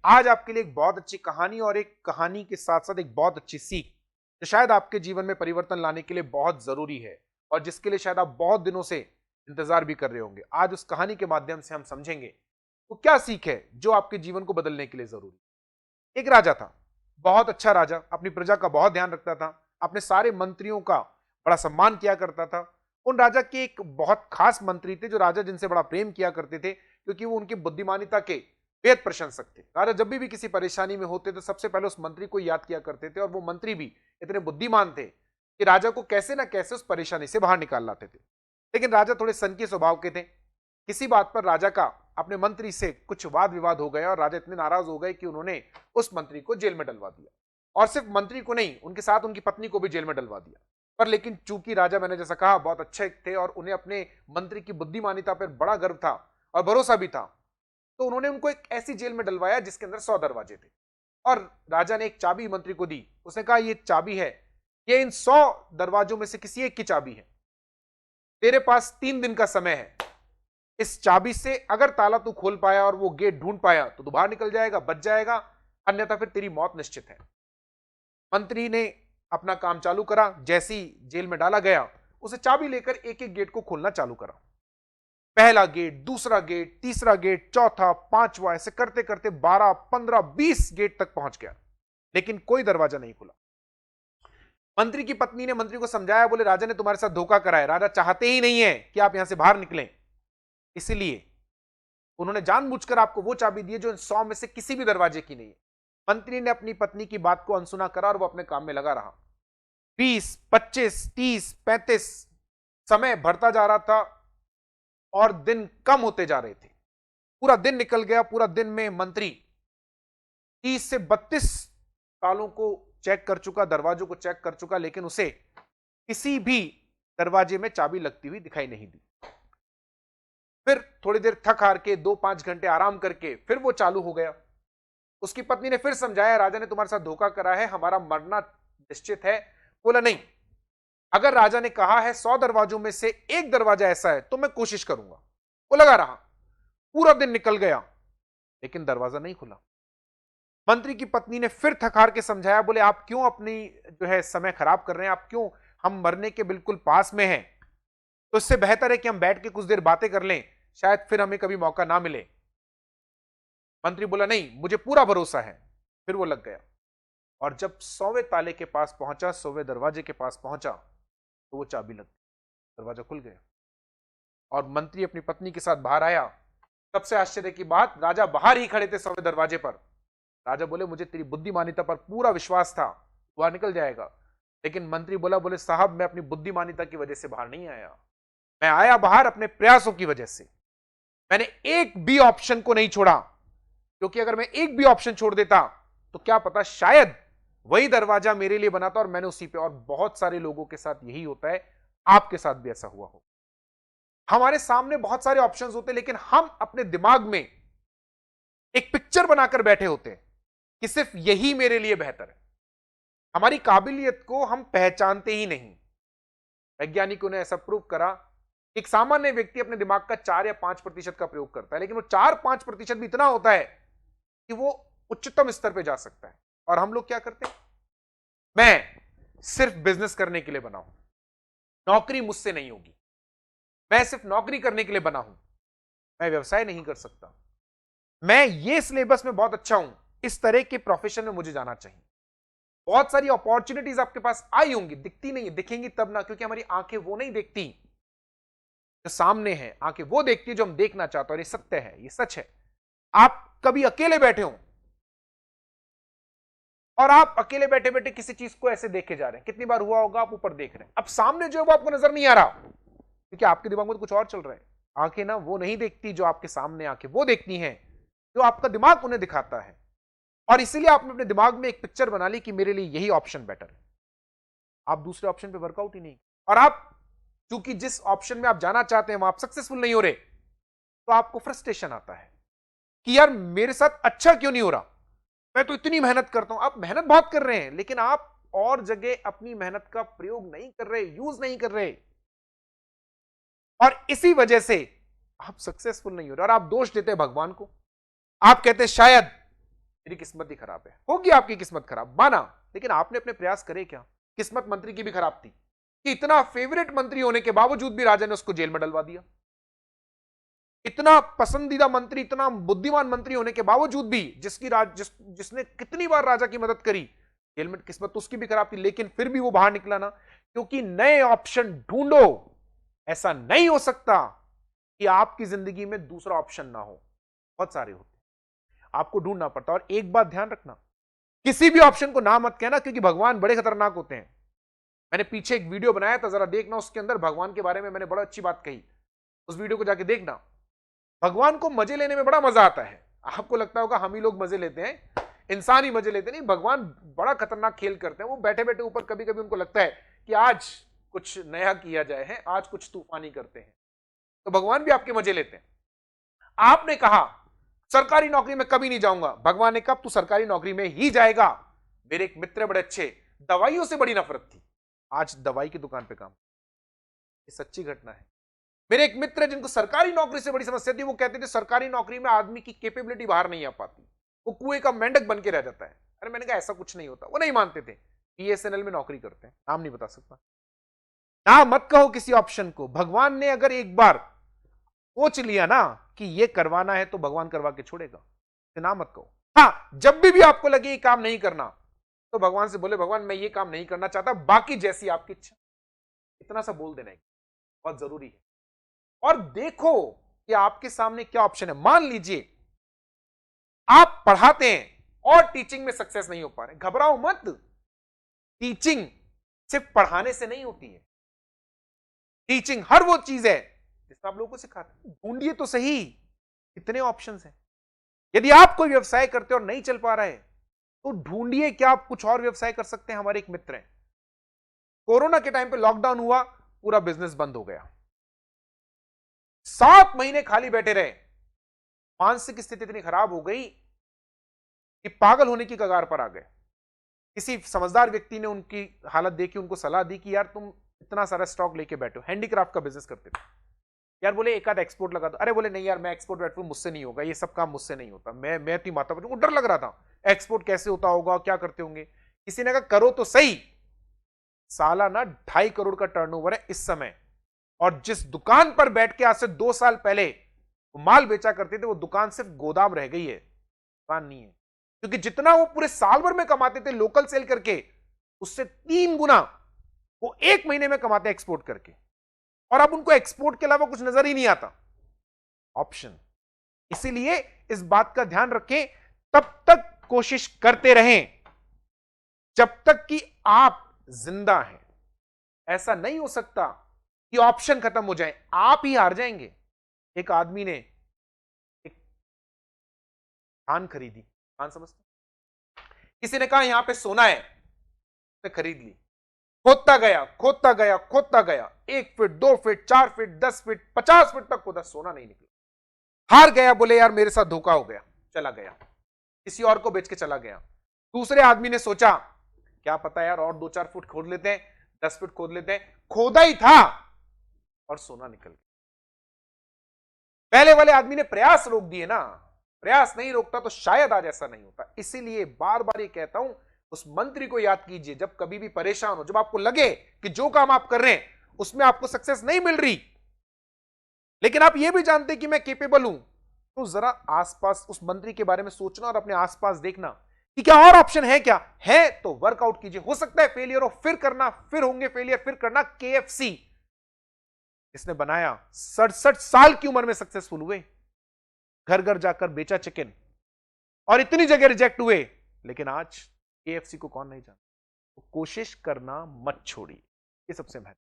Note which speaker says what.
Speaker 1: आज आपके लिए एक बहुत अच्छी कहानी और एक कहानी के साथ साथ एक बहुत अच्छी सीख जो शायद आपके जीवन में परिवर्तन लाने के लिए बहुत जरूरी है और जिसके लिए शायद आप बहुत दिनों से इंतजार भी कर रहे होंगे। आज उस कहानी के माध्यम से हम समझेंगे तो क्या सीख है जो आपके जीवन को बदलने के लिए जरूरी है। एक राजा था, बहुत अच्छा राजा, अपनी प्रजा का बहुत ध्यान रखता था, अपने सारे मंत्रियों का बड़ा सम्मान किया करता था। उन राजा के एक बहुत खास मंत्री थे जो राजा जिनसे बड़ा प्रेम किया करते थे क्योंकि वो उनकी बुद्धिमानिता के बेहद प्रशंसक थे। राजा जब भी किसी परेशानी में होते तो सबसे पहले उस मंत्री को याद किया करते थे और वो मंत्री भी इतने बुद्धिमान थे कि राजा को कैसे ना कैसे उस परेशानी से बाहर निकाल लाते थे। लेकिन राजा थोड़े सनकी स्वभाव के थे। किसी बात पर राजा का अपने मंत्री से कुछ वाद विवाद हो गया और राजा इतने नाराज हो गए कि उन्होंने उस मंत्री को जेल में डलवा दिया। और सिर्फ मंत्री को नहीं, उनके साथ उनकी पत्नी को भी जेल में डलवा दिया। पर लेकिन चूंकि राजा, मैंने जैसा कहा, बहुत अच्छे थे और उन्हें अपने मंत्री की बुद्धिमानिता पर बड़ा गर्व था और भरोसा भी था, तो उन्होंने उनको एक ऐसी जेल में डलवाया जिसके अंदर 100 दरवाजे थे। और राजा ने एक चाबी मंत्री को दी। उसने कहा, ये चाबी है, ये इन 100 दरवाजों में से किसी एक की चाबी है। तेरे पास 3 दिन का समय है। इस चाबी से अगर ताला तू खोल पाया और वो गेट ढूंढ पाया तो तू बाहर निकल जाएगा, बच जाएगा, अन्यथा फिर तेरी मौत निश्चित है। मंत्री ने अपना काम चालू करा। जैसे ही जेल में डाला गया, उसे चाबी लेकर एक एक गेट को खोलना चालू करा। पहला गेट, दूसरा गेट, तीसरा गेट, चौथा, पांचवा, ऐसे करते करते 12, 15, 20 गेट तक पहुंच गया, लेकिन कोई दरवाजा नहीं खुला। मंत्री की पत्नी ने मंत्री को समझाया, बोले राजा ने तुम्हारे साथ धोखा करा है, राजा चाहते ही नहीं है कि आप यहां से बाहर निकलें, इसलिए उन्होंने जानबूझकर आपको वो चाबी दी है जो इन 100 में से किसी भी दरवाजे की नहीं है। मंत्री ने अपनी पत्नी की बात को अनसुना करा और वो अपने काम में लगा रहा। 20, 25, 30, 35 समय बढ़ता जा रहा था और दिन कम होते जा रहे थे। पूरा दिन निकल गया। पूरा दिन में मंत्री 30 से 32 तालों को चेक कर चुका, दरवाजों को चेक कर चुका, लेकिन उसे किसी भी दरवाजे में चाबी लगती हुई दिखाई नहीं दी। फिर थोड़ी देर थक हार के 2-5 घंटे आराम करके फिर वो चालू हो गया। उसकी पत्नी ने फिर समझाया, राजा ने तुम्हारे साथ धोखा करा है, हमारा मरना निश्चित है। बोला नहीं, अगर राजा ने कहा है 100 दरवाजों में से एक दरवाजा ऐसा है तो मैं कोशिश करूंगा। वो लगा रहा। पूरा दिन निकल गया लेकिन दरवाजा नहीं खुला। मंत्री की पत्नी ने फिर थकार के समझाया, बोले आप क्यों अपनी जो है समय खराब कर रहे हैं, आप क्यों, हम मरने के बिल्कुल पास में हैं, तो इससे बेहतर है कि हम बैठ के कुछ देर बातें कर लें, शायद फिर हमें कभी मौका ना मिले। मंत्री बोला, नहीं, मुझे पूरा भरोसा है। फिर वो लग गया और जब 100वें ताले के पास पहुंचा, 100वें दरवाजे के पास पहुंचा, तो वो चाबी लग गई, दरवाजा खुल गया और मंत्री अपनी पत्नी के साथ बाहर आया। सबसे आश्चर्य की बात, राजा बाहर ही खड़े थे 100वें दरवाजे पर। राजा बोले, मुझे तेरी बुद्धिमानिता पर पूरा विश्वास था, वह निकल जाएगा। लेकिन मंत्री बोले साहब, मैं अपनी बुद्धिमानिता की वजह से बाहर नहीं आया, मैं आया बाहर अपने प्रयासों की वजह से। मैंने एक भी ऑप्शन को नहीं छोड़ा, क्योंकि अगर मैं एक भी ऑप्शन छोड़ देता तो क्या पता शायद वही दरवाजा मेरे लिए बना था और मैंने उसी पे। और बहुत सारे लोगों के साथ यही होता है, आपके साथ भी ऐसा हुआ हो। हमारे सामने बहुत सारे ऑप्शंस होते हैं, लेकिन हम अपने दिमाग में एक पिक्चर बनाकर बैठे होते हैं कि सिर्फ यही मेरे लिए बेहतर है। हमारी काबिलियत को हम पहचानते ही नहीं। वैज्ञानिकों ने ऐसा प्रूव करा, एक सामान्य व्यक्ति अपने दिमाग का 4 या 5% का प्रयोग करता है, लेकिन वो 4-5% भी इतना होता है कि वो उच्चतम स्तर पे जा सकता है। और हम लोग क्या करते हैं, मैं सिर्फ बिजनेस करने के लिए बना हूं, नौकरी मुझसे नहीं होगी, मैं सिर्फ नौकरी करने के लिए बना हूं, मैं व्यवसाय नहीं कर सकता, मैं ये सिलेबस में बहुत अच्छा हूं, इस तरह के प्रोफेशन में मुझे जाना चाहिए। बहुत सारी अपॉर्चुनिटीज आपके पास आई होंगी, दिखती नहीं है, दिखेंगी तब ना, क्योंकि हमारी आंखें वो नहीं देखती जो सामने है, आंखें वो देखती है जो हम देखना चाहते हैं। और ये सत्य है, ये सच है। आप कभी अकेले बैठे हो और आप अकेले बैठे बैठे किसी चीज को ऐसे देखे जा रहे हैं, कितनी बार हुआ होगा, आप ऊपर देख रहे हैं, अब सामने जो है वो आपको नजर नहीं आ रहा, क्योंकि आपके दिमाग में तो कुछ और चल रहा है। आंखें ना वो नहीं देखती जो आपके सामने, आंखें वो देखती हैं जो आपका दिमाग उन्हें दिखाता है। और इसीलिए आपने अपने दिमाग में एक पिक्चर बना ली कि मेरे लिए यही ऑप्शन बेटर है। आप दूसरे ऑप्शन पे वर्कआउट ही नहीं, और आप क्योंकि जिस ऑप्शन में आप जाना चाहते हैं वहां आप सक्सेसफुल नहीं हो रहे, तो आपको फ्रस्ट्रेशन आता है कि यार मेरे साथ अच्छा क्यों नहीं हो रहा, मैं तो इतनी मेहनत करता हूं। आप मेहनत बहुत कर रहे हैं, लेकिन आप और जगह अपनी मेहनत का प्रयोग नहीं कर रहे, यूज नहीं कर रहे, और इसी वजह से आप सक्सेसफुल नहीं हो रहे। और आप दोष देते हैं भगवान को। आप कहते हैं शायद मेरी किस्मत ही खराब है। होगी आपकी किस्मत खराब, माना, लेकिन आपने अपने प्रयास करे क्या? किस्मत मंत्री की भी खराब थी कि इतना फेवरेट मंत्री होने के बावजूद भी राजा ने उसको जेल में डलवा दिया। इतना पसंदीदा मंत्री, इतना बुद्धिमान मंत्री होने के बावजूद भी जिसने कितनी बार राजा की मदद करी, जेल में, किस्मत तो उसकी भी खराब थी, लेकिन फिर भी वो बाहर निकला ना, क्योंकि नए ऑप्शन ढूंढो। ऐसा नहीं हो सकता कि आपकी जिंदगी में दूसरा ऑप्शन ना हो, बहुत सारे होते, आपको ढूंढना पड़ता। और एक बात ध्यान रखना, किसी भी ऑप्शन को ना मत कहना, क्योंकि भगवान बड़े खतरनाक होते हैं। मैंने पीछे एक वीडियो बनाया था, जरा देखना, उसके अंदर भगवान के बारे में मैंने बड़ा अच्छी बात कही, उस वीडियो को जाके देखना। भगवान को मजे लेने में बड़ा मजा आता है। आपको लगता होगा हम ही लोग मजे लेते हैं, इंसान ही मजे लेते नहीं, भगवान बड़ा खतरनाक खेल करते हैं। वो बैठे बैठे ऊपर कभी कभी उनको लगता है कि आज कुछ नया किया जाए, है आज कुछ तूफानी करते हैं, तो भगवान भी आपके मजे लेते हैं। आपने कहा सरकारी नौकरी में कभी नहीं जाऊंगा, भगवान ने कहा तू सरकारी नौकरी में ही जाएगा। मेरे एक मित्र बड़े अच्छे, दवाइयों से बड़ी नफरत थी, आज दवाई की दुकान पे काम, ये सच्ची घटना है। मेरे एक मित्र जिनको सरकारी नौकरी से बड़ी समस्या थी, वो कहते थे सरकारी नौकरी में आदमी की कैपेबिलिटी बाहर नहीं आ पाती, वो कुएं का मेंढक बन के रह जाता है। अरे मैंने कहा ऐसा कुछ नहीं होता, वो नहीं मानते थे। बीएसएनएल में नौकरी करते हैं, नाम नहीं बता सकता। ना मत कहो किसी ऑप्शन को। भगवान ने अगर एक बार सोच लिया ना कि ये करवाना है, तो भगवान करवा के छोड़ेगा, तो ना मत कहो। हाँ, जब भी आपको लगे ये काम नहीं करना, तो भगवान से बोले भगवान मैं ये काम नहीं करना चाहता, बाकी जैसी आपकी इच्छा। इतना सा बोल देना है, बहुत जरूरी है। और देखो कि आपके सामने क्या ऑप्शन है। मान लीजिए आप पढ़ाते हैं और टीचिंग में सक्सेस नहीं हो पा रहे, घबराओ मत। टीचिंग सिर्फ पढ़ाने से नहीं होती है, टीचिंग हर वो चीज है जिसमें आप लोगों को सिखाते हैं। ढूंढिए तो सही, कितने ऑप्शंस हैं। यदि आप कोई व्यवसाय करते और नहीं चल पा रहा है, तो ढूंढिए क्या आप कुछ और व्यवसाय कर सकते हैं। हमारे एक मित्र हैं, कोरोना के टाइम पे लॉकडाउन हुआ, पूरा बिजनेस बंद हो गया, 7 महीने खाली बैठे रहे, मानसिक स्थिति इतनी खराब हो गई कि पागल होने की कगार पर आ गए। किसी समझदार व्यक्ति ने उनकी हालत देखी, उनको सलाह दी कि यार तुम इतना सारा स्टॉक लेके बैठो, हैंडीक्राफ्ट का बिजनेस करते थे यार, बोले एक आध एक्सपोर्ट लगा दो। अरे बोले नहीं यार मैं एक्सपोर्ट बैठू, मुझसे नहीं होगा, ये सब काम मुझसे नहीं होता, मैं थी माता पिता को डर लग रहा था, एक्सपोर्ट कैसे होता होगा, क्या करते होंगे। किसी ने कहा करो तो सही। सालाना 2.5 करोड़ का टर्नओवर है इस समय, और जिस दुकान पर बैठ के आज से 2 साल पहले वो माल बेचा करते थे, वो दुकान सिर्फ गोदाम रह गई है, दुकान नहीं है। क्योंकि जितना वो पूरे साल भर में कमाते थे लोकल सेल करके, उससे 3 गुना वो 1 महीने में कमाते एक्सपोर्ट करके। और अब उनको एक्सपोर्ट के अलावा कुछ नजर ही नहीं आता ऑप्शन। इसीलिए इस बात का ध्यान रखें, तब तक कोशिश करते रहें जब तक कि आप जिंदा हैं। ऐसा नहीं हो सकता कि ऑप्शन खत्म हो जाए, आप ही हार जाएंगे। एक आदमी ने एक खान खरीदी, खान समझते, किसी ने कहा यहां पे सोना है, उसने खरीद ली, खोदता गया खोदता गया खोदता गया, 1 feet 2 feet 4 feet 10 feet 50 feet तक खोदा, सोना नहीं निकला। हार गया, बोले यार मेरे साथ धोखा हो गया, चला गया, किसी और को बेच के चला गया। दूसरे आदमी ने सोचा क्या पता यार और 2-4 फुट खोद लेते हैं, 10 फीट खोद लेते हैं, खोदा ही था और सोना निकल गया। पहले वाले आदमी ने प्रयास रोक दिए ना, प्रयास नहीं रोकता तो शायद आज ऐसा नहीं होता। इसीलिए बार बार ये कहता हूं, उस मंत्री को याद कीजिए, जब कभी भी परेशान हो, जब आपको लगे कि जो काम आप कर रहे हैं उसमें आपको सक्सेस नहीं मिल रही, लेकिन आप ये भी जानते कि मैं कैपेबल हूं, तो जरा आसपास उस मंत्री के बारे में सोचना और अपने आसपास देखना कि क्या और ऑप्शन है। क्या है तो वर्कआउट कीजिए। हो सकता है फेलियर हो, फिर करना, फिर होंगे फेलियर, फिर करना। केएफसी इसने बनाया, 67 साल की उम्र में सक्सेसफुल हुए, घर घर जाकर बेचा चिकन और इतनी जगह रिजेक्ट हुए, लेकिन आज केएफसी को कौन नहीं जानता। तो कोशिश करना मत छोड़िए, ये सबसे महत्वपूर्ण।